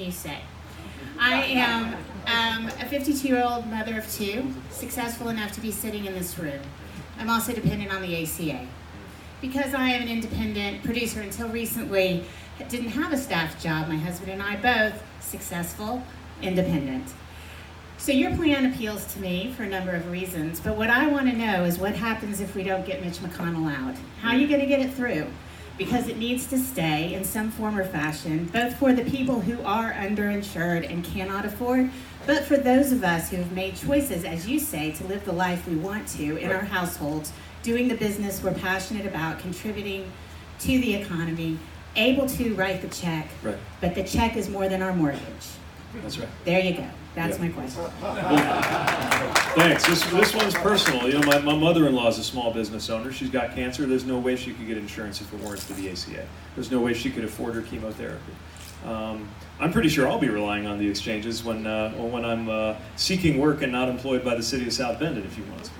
you say. I am a 52-year-old mother of two, successful enough to be sitting in this room. I'm also dependent on the ACA. Because I am an independent producer until recently, didn't have a staff job, my husband and I both successful, independent. So your plan appeals to me for a number of reasons, but what I want to know is what happens if we don't get Mitch McConnell out? How are you going to get it through? Because it needs to stay in some form or fashion, both for the people who are underinsured and cannot afford, but for those of us who have made choices, as you say, to live the life we want to in our households, doing the business we're passionate about, contributing to the economy, able to write the check, but the check is more than our mortgage. That's right. There you go. That's my question. Thanks. This one's personal. You know, my mother-in-law is a small business owner. She's got cancer. There's no way she could get insurance if it weren't for the ACA. There's no way she could afford her chemotherapy. I'm pretty sure I'll be relying on the exchanges when I'm seeking work and not employed by the city of South Bend in a few months.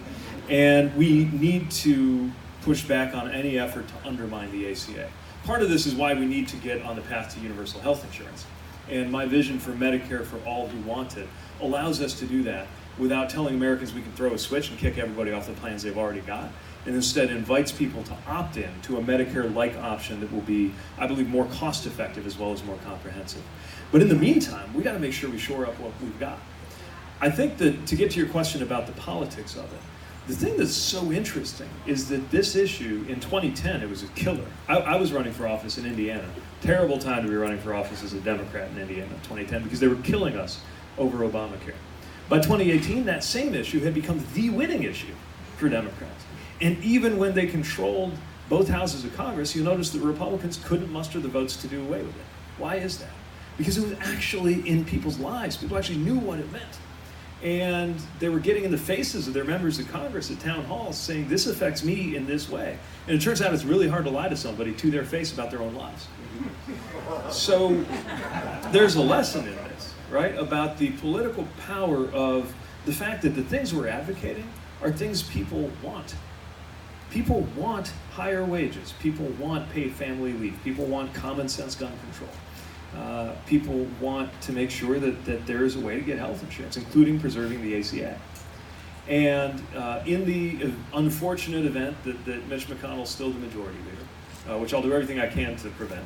And we need to push back on any effort to undermine the ACA. Part of this is why we need to get on the path to universal health insurance. And my vision for Medicare for all who want it allows us to do that without telling Americans we can throw a switch and kick everybody off the plans they've already got, and instead invites people to opt in to a Medicare-like option that will be, I believe, more cost-effective as well as more comprehensive. But in the meantime, we got to make sure we shore up what we've got. I think that, to get to your question about the politics of it, the thing that's so interesting is that this issue, in 2010, it was a killer. I was running for office in Indiana. Terrible time to be running for office as a Democrat in Indiana in 2010 because they were killing us over Obamacare. By 2018, that same issue had become the winning issue for Democrats. And even when they controlled both houses of Congress, you notice that Republicans couldn't muster the votes to do away with it. Why is that? Because it was actually in people's lives. People actually knew what it meant. And they were getting in the faces of their members of Congress at town halls saying, this affects me in this way. And it turns out it's really hard to lie to somebody to their face about their own lives. So there's a lesson in this, right, about the political power of the fact that the things we're advocating are things people want. People want higher wages. People want paid family leave. People want common sense gun control. People want to make sure that there is a way to get health insurance, including preserving the ACA. And in the unfortunate event that Mitch McConnell is still the majority leader, which I'll do everything I can to prevent,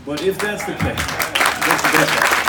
but if that's the case, that's the best option.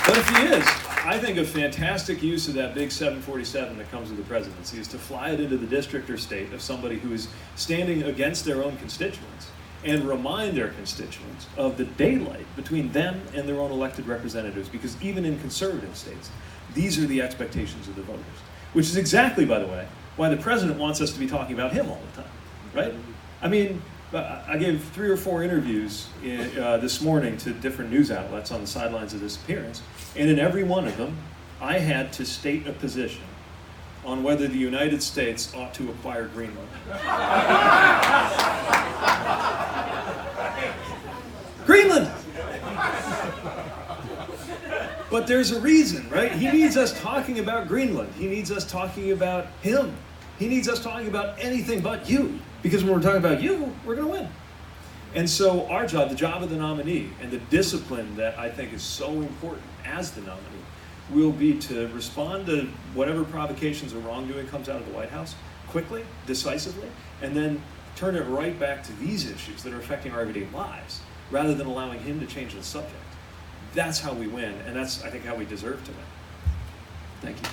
But if he is, I think a fantastic use of that big 747 that comes with the presidency is to fly it into the district or state of somebody who is standing against their own constituents and remind their constituents of the daylight between them and their own elected representatives, because even in conservative states, these are the expectations of the voters. Which is exactly, by the way, why the president wants us to be talking about him all the time, right? I mean, I gave 3 or 4 interviews this morning to different news outlets on the sidelines of this appearance, and in every one of them, I had to state a position on whether the United States ought to acquire Greenland. Greenland! But there's a reason, right? He needs us talking about Greenland. He needs us talking about him. He needs us talking about anything but you. Because when we're talking about you, we're going to win. And so our job, the job of the nominee, and the discipline that I think is so important as the nominee, will be to respond to whatever provocations or wrongdoing comes out of the White House quickly, decisively, and then turn it right back to these issues that are affecting our everyday lives, rather than allowing him to change the subject. That's how we win, and that's, I think, how we deserve to win. Thank you.